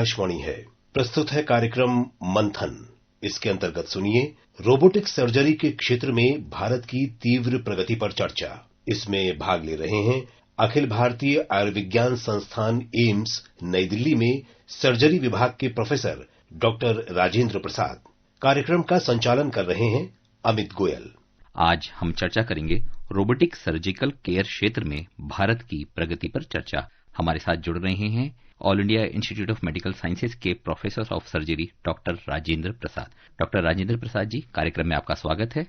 आकाशवाणी है। प्रस्तुत है कार्यक्रम मंथन। इसके अंतर्गत सुनिए रोबोटिक सर्जरी के क्षेत्र में भारत की तीव्र प्रगति पर चर्चा। इसमें भाग ले रहे हैं अखिल भारतीय आयुर्विज्ञान संस्थान एम्स नई दिल्ली में सर्जरी विभाग के प्रोफेसर डॉक्टर राजेंद्र प्रसाद। कार्यक्रम का संचालन कर रहे हैं अमित गोयल। आज हम चर्चा करेंगे रोबोटिक सर्जिकल केयर क्षेत्र में भारत की प्रगति पर चर्चा। हमारे साथ जुड़ रहे हैं All India Institute of Medical Sciences के professor of surgery doctor Rajendra Prasad. Doctor Rajendra Prasad ji, कार्यक्रम में आपका स्वागत है।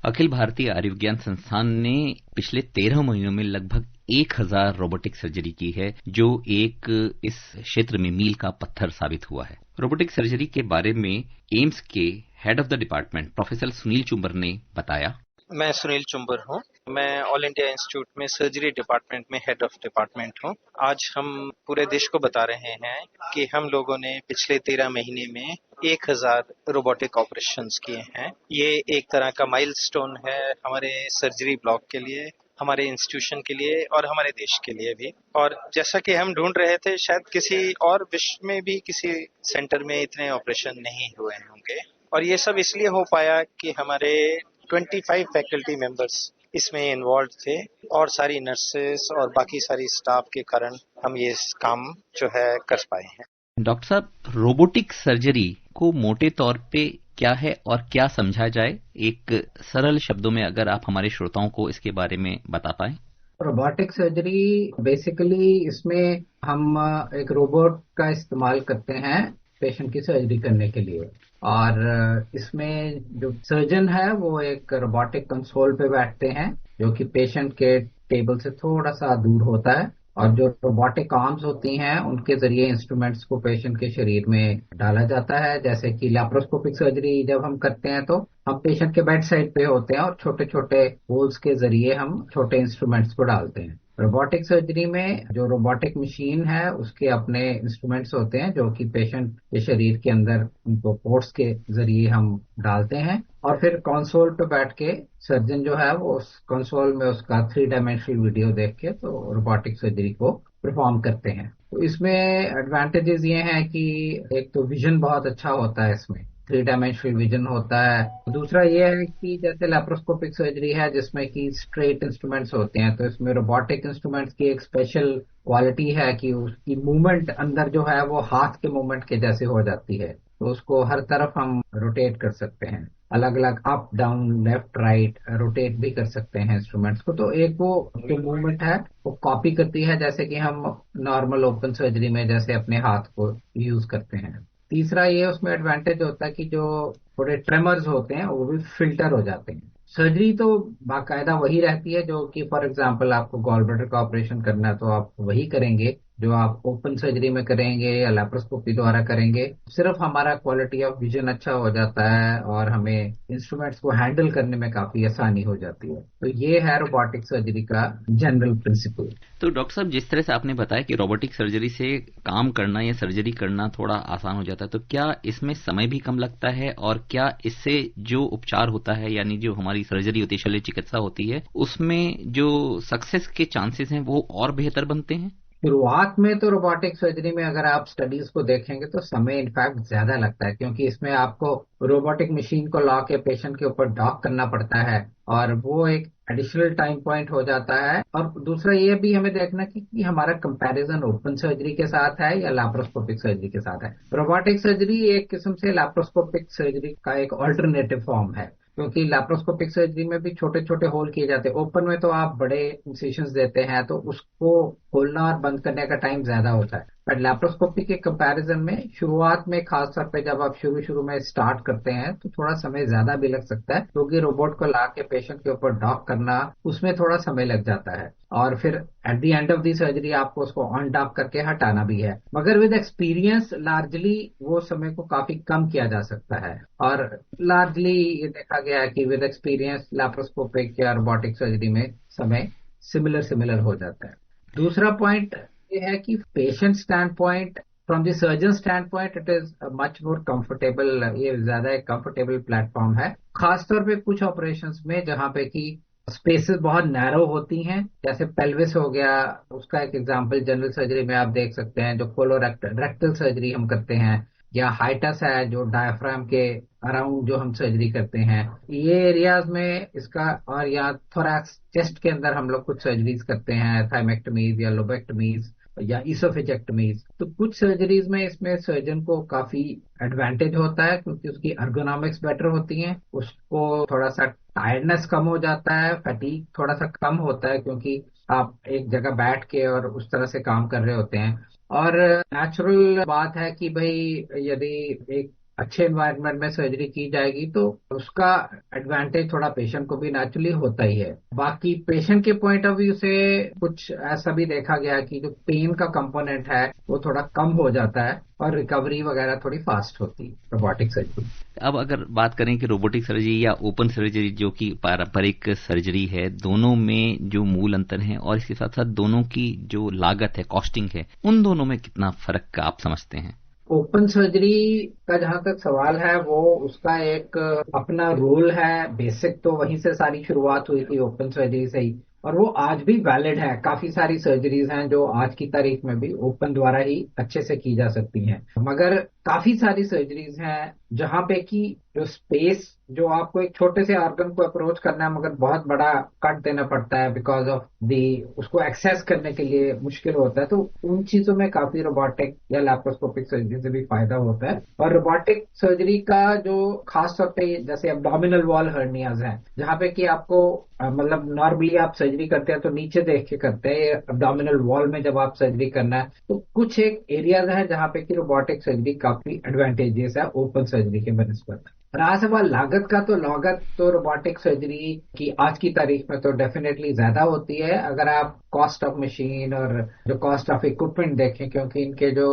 अखिल भारतीय आयुर्विज्ञान संस्थान ने पिछले 13 महीनों में लगभग 1000 रोबोटिक सर्जरी की है, जो एक इस क्षेत्र में मील का पत्थर साबित हुआ है। रोबोटिक सर्जरी के बारे में एम्स के head of the department professor Sunil Chumber ने बताया। मैं सुनील चुंबर हूँ। मैं ऑल इंडिया इंस्टीट्यूट में सर्जरी डिपार्टमेंट में हेड ऑफ डिपार्टमेंट हूँ। आज हम पूरे देश को बता रहे हैं कि हम लोगों ने पिछले 13 महीने में 1000 रोबोटिक ऑपरेशंस किए हैं। ये एक तरह का माइलस्टोन है हमारे सर्जरी ब्लॉक के लिए, हमारे इंस्टीट्यूशन के लिए और हमारे देश के लिए भी। और जैसा कि हम ढूंढ रहे थे, शायद किसी और विश्व में भी किसी सेंटर में इतने ऑपरेशन नहीं हुए होंगे। और ये सब इसलिए हो पाया कि हमारे 25 फैकल्टी मेंबर्स इसमें इन्वॉल्व थे और सारी नर्सेस और बाकी सारी स्टाफ के कारण हम ये काम जो है कर पाए हैं। डॉक्टर साहब, रोबोटिक सर्जरी को मोटे तौर पे क्या है और क्या समझा जाए, एक सरल शब्दों में अगर आप हमारे श्रोताओं को इसके बारे में बता पाएं। रोबोटिक सर्जरी बेसिकली इसमें हम एक रोबोट का इस्तेमाल करते हैं पेशेंट की सर्जरी करने के लिए। और इसमें जो सर्जन है वो एक रोबोटिक कंसोल पे बैठते हैं, जो कि पेशेंट के टेबल से थोड़ा सा दूर होता है। और जो रोबोटिक आर्म्स होती हैं उनके जरिए इंस्ट्रूमेंट्स को पेशेंट के शरीर में डाला जाता है। जैसे कि लैप्रोस्कोपिक सर्जरी जब हम करते हैं तो हम पेशेंट के बेड साइड पे होते हैं और छोटे छोटे होल्स के जरिए हम छोटे इंस्ट्रूमेंट्स को डालते हैं। रोबोटिक सर्जरी में जो रोबोटिक मशीन है उसके अपने इंस्ट्रूमेंट्स होते हैं, जो कि पेशेंट के शरीर के अंदर उनको पोर्ट्स के जरिए हम डालते हैं। और फिर कंसोल पे बैठ के सर्जन जो है वो उस कंसोल में उसका 3 डायमेंशनल वीडियो देख के तो रोबोटिक सर्जरी को परफॉर्म करते हैं। तो इसमें एडवांटेजेस ये हैं कि एक तो विजन बहुत अच्छा होता है, इसमें 3 डायमेंशनल विजन होता है। दूसरा ये है कि जैसे लैप्रोस्कोपिक सर्जरी है जिसमें कि स्ट्रेट इंस्ट्रूमेंट्स होते हैं, तो इसमें रोबोटिक इंस्ट्रूमेंट्स की एक स्पेशल क्वालिटी है कि उसकी मूवमेंट अंदर जो है वो हाथ के मूवमेंट के जैसे हो जाती है। तो उसको हर तरफ हम रोटेट कर सकते हैं, अलग अलग up down left right rotate भी कर सकते हैं इंस्ट्रूमेंट्स को। तो एक वो जो मूवमेंट है वो कॉपी करती है जैसे कि हम नॉर्मल ओपन सर्जरी में जैसे अपने हाथ को यूज करते हैं। तीसरा ये उसमें एडवांटेज होता है कि जो थोड़े ट्रेमर्स होते हैं वो भी फिल्टर हो जाते हैं। सर्जरी तो बाकायदा वही रहती है, जो कि फॉर एग्जांपल आपको गॉल ब्लैडर का ऑपरेशन करना है तो आप वही करेंगे जो आप ओपन सर्जरी में करेंगे या लैप्रोस्कोपी द्वारा करेंगे। सिर्फ हमारा क्वालिटी ऑफ विजन अच्छा हो जाता है और हमें इंस्ट्रूमेंट्स को हैंडल करने में काफी आसानी हो जाती है। तो ये है रोबोटिक सर्जरी का जनरल प्रिंसिपल। तो डॉक्टर साहब, जिस तरह से आपने बताया कि रोबोटिक सर्जरी से काम करना या सर्जरी करना थोड़ा आसान हो जाता है, तो क्या इसमें समय भी कम लगता है और क्या इससे जो उपचार होता है यानी जो हमारी सर्जरी होती है, शल्य चिकित्सा होती है, उसमें जो सक्सेस के चांसेस हैं वो और बेहतर बनते हैं? शुरुआत में तो रोबोटिक सर्जरी में अगर आप स्टडीज को देखेंगे तो समय इनफैक्ट ज्यादा लगता है, क्योंकि इसमें आपको रोबोटिक मशीन को ला के पेशेंट के ऊपर डॉक करना पड़ता है और वो एक एडिशनल टाइम पॉइंट हो जाता है। और दूसरा ये भी हमें देखना कि हमारा कंपैरिजन ओपन सर्जरी के साथ है या लैप्रोस्कोपिक सर्जरी के साथ है। रोबोटिक सर्जरी एक किस्म से लैप्रोस्कोपिक सर्जरी का एक ऑल्टरनेटिव फॉर्म है, क्योंकि लैप्रोस्कोपिक सर्जरी में भी छोटे छोटे होल किए जाते हैं। ओपन में तो आप बड़े इंसिशंस देते हैं तो उसको खोलना और बंद करने का टाइम ज्यादा होता है। बट लैप्रोस्कोपी के कंपैरिजन में शुरुआत में खासतौर पे जब आप शुरू में स्टार्ट करते हैं तो थोड़ा समय ज्यादा भी लग सकता है, क्योंकि रोबोट को ला के पेशेंट के ऊपर डॉक करना उसमें थोड़ा समय लग जाता है और फिर at the end of the surgery आपको उसको ऑन डॉक करके हटाना भी है। मगर विद एक्सपीरियंस लार्जली वो समय को काफी कम किया जा सकता है और लार्जली ये देखा गया है कि विद एक्सपीरियंस लैप्रोस्कोपिक या रोबोटिक सर्जरी में समय सिमिलर हो जाता है। दूसरा पॉइंट ये है कि patient stand point, from the surgeon stand point it is much more comfortable, ये ज्यादा एक कंफर्टेबल प्लेटफॉर्म है, खासतौर पे कुछ ऑपरेशंस में जहां पे कि स्पेसेस बहुत नैरो होती हैं, जैसे पेल्विस हो गया, उसका एक एग्जांपल जनरल सर्जरी में आप देख सकते हैं, जो कोलोरेक्टल रेक्टल सर्जरी हम करते हैं, या हाइटस है जो डायफ्राम के अराउंड जो हम सर्जरी करते हैं, ये एरियाज में इसका, और या थोरैक्स चेस्ट के अंदर हम लोग कुछ सर्जरीज करते हैं, थाइमेक्टमीज या लोबेक्टमीज या इसोफेजेक्टमीज। तो कुछ सर्जरीज में इसमें सर्जन को काफी एडवांटेज होता है क्योंकि उसकी अर्गोनॉमिक्स बेटर होती हैं, उसको थोड़ा सा टायर्डनेस कम हो जाता है, फटीग थोड़ा सा कम होता है क्योंकि आप एक जगह बैठ के और उस तरह से काम कर रहे होते हैं। और नेचुरल बात है कि भाई यदि एक अच्छे एनवायरनमेंट में सर्जरी की जाएगी तो उसका एडवांटेज थोड़ा पेशेंट को भी नेचुरली होता ही है। बाकी पेशेंट के पॉइंट ऑफ व्यू से कुछ ऐसा भी देखा गया कि जो पेन का कंपोनेंट है वो थोड़ा कम हो जाता है और रिकवरी वगैरह थोड़ी फास्ट होती है रोबोटिक सर्जरी। अब अगर बात करें कि रोबोटिक सर्जरी या ओपन सर्जरी जो कि पारंपरिक सर्जरी है, दोनों में जो मूल अंतर है और इसके साथ साथ दोनों की जो लागत है, कॉस्टिंग है, उन दोनों में कितना फर्क आप समझते हैं? ओपन सर्जरी का जहां तक सवाल है, वो उसका एक अपना रूल है, बेसिक तो वहीं से सारी शुरुआत हुई थी ओपन सर्जरी से ही, और वो आज भी वैलिड है। काफी सारी सर्जरीज हैं जो आज की तारीख में भी ओपन द्वारा ही अच्छे से की जा सकती हैं, मगर काफी सारी सर्जरीज हैं जहां पे कि जो स्पेस, जो आपको एक छोटे से ऑर्गन को अप्रोच करना है मगर बहुत बड़ा कट देना पड़ता है बिकॉज ऑफ दी, उसको एक्सेस करने के लिए मुश्किल होता है, तो उन चीजों में काफी रोबोटिक या लैप्रोस्कोपिक सर्जरी से भी फायदा होता है। और रोबोटिक सर्जरी का जो खास तौर पे जैसे एब्डोमिनल वॉल हर्नियाज हैं, जहाँ पे कि आपको मतलब नॉर्मली आप सर्जरी करते हैं तो नीचे देख के करते हैं, एब्डोमिनल वॉल में जब आप सर्जरी करना है तो कुछ एक एरियाज हैं जहाँ पे कि रोबोटिक सर्जरी काफी एडवांटेजेस है ओपन सर्जरी के बनस्पत। रहा सवाल लागत का, तो लागत तो रोबोटिक सर्जरी की आज की तारीख में तो डेफिनेटली ज्यादा होती है अगर आप कॉस्ट ऑफ मशीन और जो कॉस्ट ऑफ इक्विपमेंट देखें, क्योंकि इनके जो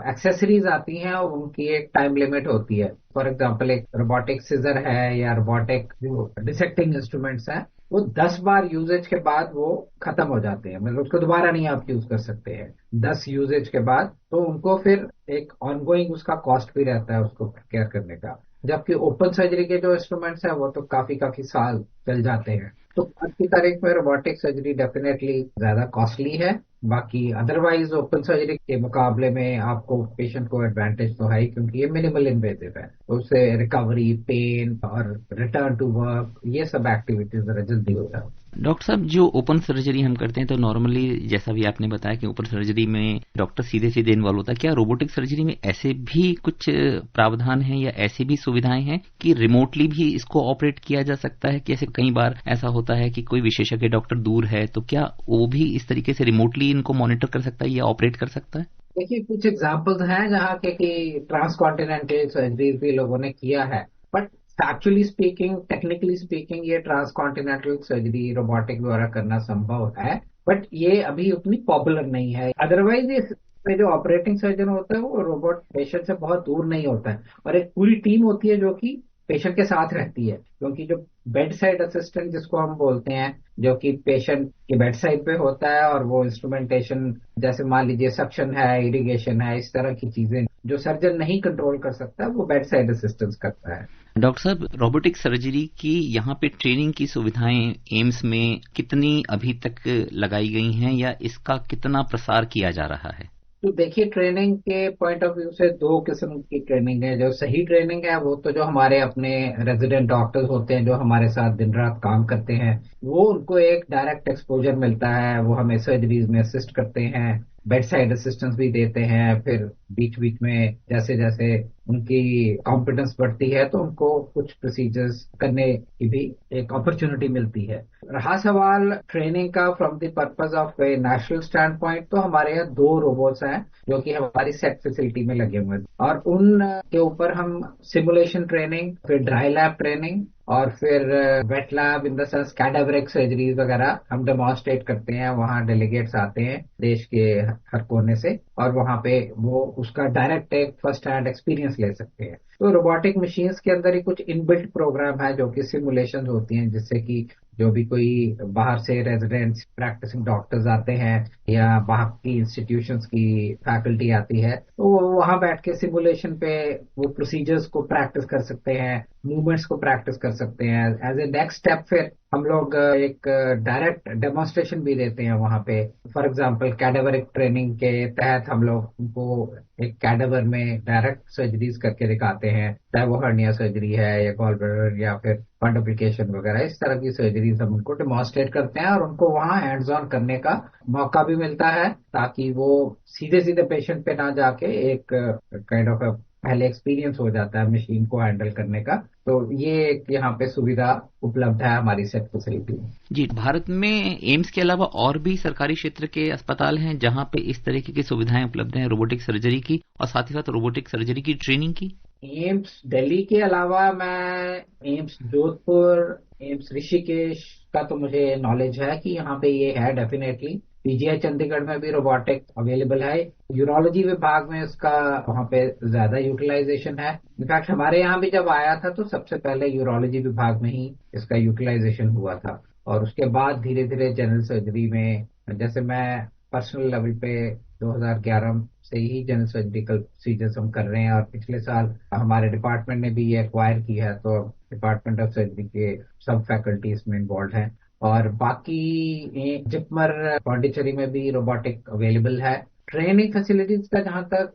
एक्सेसरीज आती हैं उनकी एक टाइम लिमिट होती है। फॉर एग्जांपल एक रोबोटिक सीजर है या रोबोटिक जो डिसेक्टिंग इंस्ट्रूमेंट्स हैं, वो 10 बार यूजेज के बाद वो खत्म हो जाते हैं, मतलब उसको दोबारा नहीं आप यूज कर सकते हैं 10 यूजेज के बाद, तो उनको फिर एक ऑनगोइंग उसका कॉस्ट भी रहता है उसको केयर करने का। जबकि ओपन सर्जरी के जो इंस्ट्रूमेंट्स हैं वो तो काफी साल चल जाते हैं। तो आज की तारीख में रोबोटिक सर्जरी डेफिनेटली ज्यादा कॉस्टली है। बाकी अदरवाइज ओपन सर्जरी के मुकाबले में आपको पेशेंट को एडवांटेज तो है ही, क्योंकि ये मिनिमल इन्वेजिव है, तो उससे रिकवरी, पेन और रिटर्न टू वर्क, ये सब एक्टिविटीज जरा जल्दी हो जाए। डॉक्टर साहब, जो ओपन सर्जरी हम करते हैं तो नॉर्मली जैसा भी आपने बताया कि ओपन सर्जरी में डॉक्टर सीधे सीधे इन्वॉल्व होता है, क्या रोबोटिक सर्जरी में ऐसे भी कुछ प्रावधान हैं या ऐसी भी सुविधाएं हैं कि रिमोटली भी इसको ऑपरेट किया जा सकता है? जैसे कई बार ऐसा होता है कि कोई विशेषज्ञ डॉक्टर दूर है, तो क्या वो भी इस तरीके से रिमोटली इनको मॉनिटर कर सकता है या ऑपरेट कर सकता है? देखिए, कुछ एग्जाम्पल्स हैं जहाँ के कि ट्रांसकॉन्टिनेंटल सर्जरी भी लोगों ने किया है, but actually speaking, technically speaking, ये ट्रांसकॉन्टिनेंटल सर्जरी रोबोटिक द्वारा करना संभव है, बट ये अभी उतनी पॉपुलर नहीं है। अदरवाइज ये जो ऑपरेटिंग सर्जन होता है वो रोबोट पेशेंट से बहुत दूर नहीं होता है, और एक पूरी टीम होती है जो कि पेशेंट के साथ रहती है, क्योंकि जो बेड साइड असिस्टेंट जिसको हम बोलते हैं, जो कि पेशेंट के बेड साइड पे होता है, और वो इंस्ट्रूमेंटेशन जैसे मान लीजिए सक्शन है, इरिगेशन है, इस तरह की चीजें जो सर्जन नहीं कंट्रोल कर सकता, वो बेड साइड असिस्टेंस करता है। डॉक्टर साहब, रोबोटिक सर्जरी की यहाँ पे ट्रेनिंग की सुविधाएं एम्स में कितनी अभी तक लगाई गई हैं या इसका कितना प्रसार किया जा रहा है? तो देखिए, ट्रेनिंग के पॉइंट ऑफ व्यू से दो किस्म की ट्रेनिंग है। जो सही ट्रेनिंग है वो तो जो हमारे अपने रेजिडेंट डॉक्टर्स होते हैं जो हमारे साथ दिन रात काम करते हैं, वो उनको एक डायरेक्ट एक्सपोजर मिलता है, वो हमें सर्जरीज में असिस्ट करते हैं, बेड साइड असिस्टेंस भी देते हैं, फिर बीच बीच में जैसे जैसे उनकी कॉम्पिटेंस बढ़ती है तो उनको कुछ प्रोसीजर्स करने की भी एक अपॉर्चुनिटी मिलती है। रहा सवाल ट्रेनिंग का from the purpose of A national stand point, तो हमारे यहाँ 2 रोबोट्स हैं जो कि हमारी सेट फैसिलिटी में लगे हुए हैं, और उन के ऊपर हम सिमुलेशन ट्रेनिंग, फिर ड्राई लैब ट्रेनिंग और फिर wet lab in the sense cadaveric surgeries वगैरह हम डेमोन्स्ट्रेट करते हैं। वहाँ डेलीगेट्स आते हैं देश के हर कोने से, और वहाँ पे वो उसका डायरेक्ट एक फर्स्ट हैंड एक्सपीरियंस ले सकते हैं। तो रोबोटिक मशीन्स के अंदर ही कुछ इनबिल्ट प्रोग्राम है जो कि सिमुलेशन होती हैं, जिससे कि जो भी कोई बाहर से रेजिडेंट्स, प्रैक्टिसिंग डॉक्टर्स आते हैं या बाहर की इंस्टीट्यूशंस की फैकल्टी आती है, तो वो वहां बैठ के सिमुलेशन पे वो प्रोसीजर्स को प्रैक्टिस कर सकते हैं, मूवमेंट्स को प्रैक्टिस कर सकते हैं। एज ए नेक्स्ट स्टेप फिर हम लोग एक डायरेक्ट डेमोन्स्ट्रेशन भी देते हैं वहाँ पे। फॉर एग्जांपल कैडेवरिक ट्रेनिंग के तहत हम लोग उनको एक कैडेवर में डायरेक्ट सर्जरीज करके दिखाते हैं, चाहे वो हर्निया सर्जरी है या गॉल ब्लैडर या फिर फंडिफिकेशन वगैरह, इस तरह की सर्जरीज हम उनको डेमोन्स्ट्रेट करते हैं और उनको वहाँ हैंड्स ऑन करने का मौका भी मिलता है, ताकि वो सीधे सीधे पेशेंट पे ना जाके एक काइंड ऑफ पहले एक्सपीरियंस हो जाता है मशीन को हैंडल करने का। तो ये एक यहाँ पे सुविधा उपलब्ध है हमारी सेट फैसिलिटी में। जी, भारत में एम्स के अलावा और भी सरकारी क्षेत्र के अस्पताल हैं जहां पे इस तरीके की सुविधाएं उपलब्ध हैं रोबोटिक सर्जरी की और साथ ही साथ रोबोटिक सर्जरी की ट्रेनिंग की? एम्स दिल्ली के अलावा मैं एम्स जोधपुर, एम्स ऋषिकेश का तो मुझे नॉलेज है कि यहाँ पे ये है डेफिनेटली। पीजीआई चंडीगढ़ में भी रोबोटिक अवेलेबल है। यूरोलॉजी विभाग में उसका वहाँ पे ज्यादा यूटिलाइजेशन है। इनफैक्ट हमारे यहाँ भी जब आया था तो सबसे पहले यूरोलॉजी विभाग में ही इसका यूटिलाइजेशन हुआ था और उसके बाद धीरे धीरे जनरल सर्जरी में, जैसे मैं पर्सनल लेवल पे 2011 से ही जनरल सर्जिकल प्रोसीजर्स हम कर रहे हैं और पिछले साल हमारे डिपार्टमेंट ने भी ये एक्वायर की है, तो डिपार्टमेंट ऑफ सर्जरी के सब फैकल्टी इसमें इन्वॉल्व हैं। और बाकी जिपमर पौंडीचेरी में भी रोबोटिक अवेलेबल है। ट्रेनिंग फैसिलिटीज का जहां तक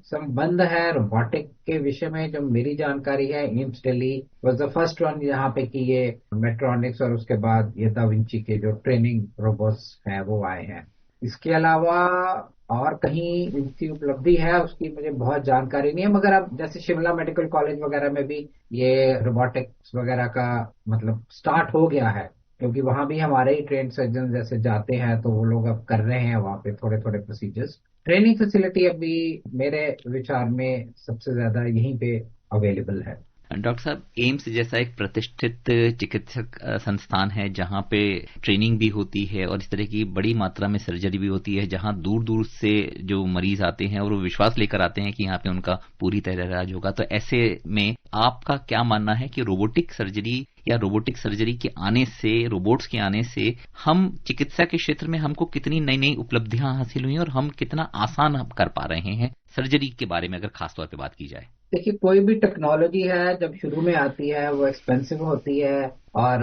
संबंध है रोबोटिक के विषय में, जो मेरी जानकारी है, AIIMS Delhi was the first one जहां पे कि ये मेट्रॉनिक्स और उसके बाद ये दा विंची के जो ट्रेनिंग रोबोट्स हैं वो आए हैं। इसके अलावा और कहीं इनकी उपलब्धि है उसकी मुझे बहुत जानकारी नहीं है, मगर अब जैसे शिमला मेडिकल कॉलेज वगैरह में भी ये रोबोटिक्स वगैरह का मतलब स्टार्ट हो गया है, क्योंकि वहां भी हमारे ही ट्रेन सर्जन जैसे जाते हैं तो वो लोग अब कर रहे हैं वहां पे थोड़े थोड़े प्रोसीजर्स। ट्रेनिंग फैसिलिटी अभी मेरे विचार में सबसे ज्यादा यहीं पे अवेलेबल है। डॉक्टर साहब, एम्स जैसा एक प्रतिष्ठित चिकित्सक संस्थान है जहां पे ट्रेनिंग भी होती है और इस तरह की बड़ी मात्रा में सर्जरी भी होती है, जहां दूर दूर से जो मरीज आते हैं और वो विश्वास लेकर आते हैं कि यहाँ पे उनका पूरी तरह इलाज होगा, तो ऐसे में आपका क्या मानना है कि रोबोटिक सर्जरी या रोबोटिक सर्जरी के आने से, रोबोट्स के आने से हम चिकित्सा के क्षेत्र में हमको कितनी नई नई उपलब्धियां हासिल हुई और हम कितना आसान कर पा रहे हैं सर्जरी के बारे में अगर खासतौर पर बात की जाए? देखिए, कोई भी टेक्नोलॉजी है जब शुरू में आती है वो एक्सपेंसिव होती है और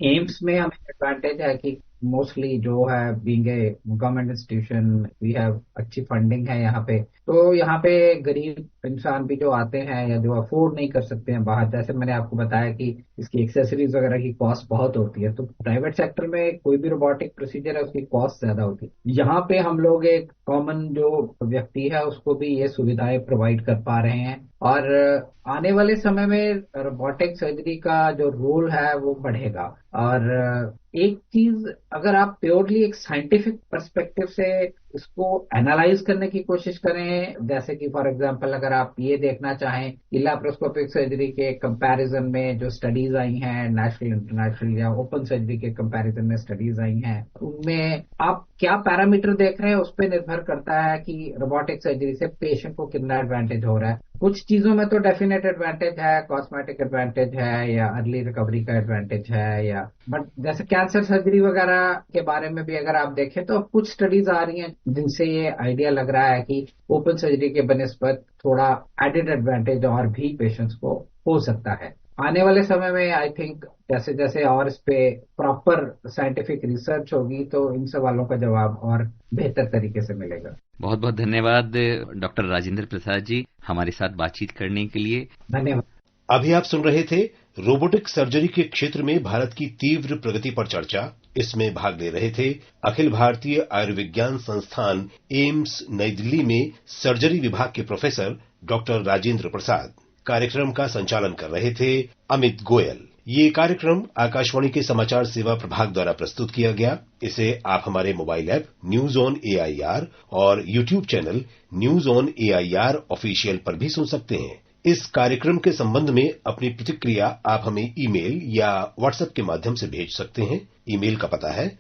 एम्स में हमें एडवांटेज है कि मोस्टली जो है being a government institution we have अच्छी फंडिंग है यहाँ पे, तो यहाँ पे गरीब इंसान भी जो आते हैं या जो अफोर्ड नहीं कर सकते हैं बाहर, जैसे मैंने आपको बताया कि इसकी एक्सेसरीज वगैरह की कॉस्ट बहुत होती है, तो प्राइवेट सेक्टर में कोई भी रोबोटिक प्रोसीजर है उसकी कॉस्ट ज्यादा होती है। यहाँ पे हम लोग एक कॉमन जो व्यक्ति है उसको भी ये सुविधाएं प्रोवाइड कर पा रहे हैं और आने वाले समय में रोबोटिक सर्जरी का जो रोल है वो बढ़ेगा। और एक चीज अगर आप प्योरली एक साइंटिफिक पर्सपेक्टिव से इसको एनालाइज करने की कोशिश करें, जैसे कि फॉर एग्जांपल अगर आप ये देखना चाहें कि लैप्रोस्कोपिक सर्जरी के कंपैरिजन में जो स्टडीज आई हैं, नेशनल इंटरनेशनल या ओपन सर्जरी के कंपैरिजन में स्टडीज आई हैं, उनमें आप क्या पैरामीटर देख रहे हैं उस पर निर्भर करता है कि रोबोटिक सर्जरी से पेशेंट को कितना एडवांटेज हो रहा है। कुछ चीजों में तो डेफिनेट एडवांटेज है, कॉस्मेटिक एडवांटेज है या अर्ली रिकवरी का एडवांटेज है, या बट जैसे कैंसर सर्जरी वगैरह के बारे में भी अगर आप देखें तो कुछ स्टडीज आ रही हैं जिनसे ये आइडिया लग रहा है कि ओपन सर्जरी के बनिस्बत थोड़ा एडेड एडवांटेज और भी पेशेंट्स को हो सकता है। आने वाले समय में आई थिंक जैसे जैसे और इस पे प्रॉपर साइंटिफिक रिसर्च होगी तो इन सवालों का जवाब और बेहतर तरीके से मिलेगा। बहुत बहुत धन्यवाद डॉक्टर राजेंद्र प्रसाद जी हमारे साथ बातचीत करने के लिए। धन्यवाद। अभी आप सुन रहे थे रोबोटिक सर्जरी के क्षेत्र में भारत की तीव्र प्रगति पर चर्चा। इसमें भाग ले रहे थे अखिल भारतीय आयुर्विज्ञान संस्थान एम्स नई दिल्ली में सर्जरी विभाग के प्रोफेसर डॉक्टर राजेंद्र प्रसाद। कार्यक्रम का संचालन कर रहे थे अमित गोयल। ये कार्यक्रम आकाशवाणी के समाचार सेवा प्रभाग द्वारा प्रस्तुत किया गया। इसे आप हमारे mobile app news on AIR और YouTube channel news on AIR official पर भी सुन सकते हैं। इस कार्यक्रम के संबंध में अपनी प्रतिक्रिया आप हमें ईमेल या व्हाट्सएप के माध्यम से भेज सकते हैं। ईमेल का पता है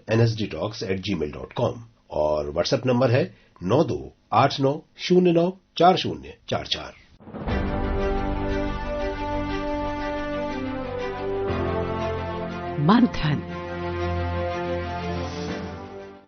airnsdtalks@gmail.com और व्हाट्सएप नंबर है 9289094044। मंथन।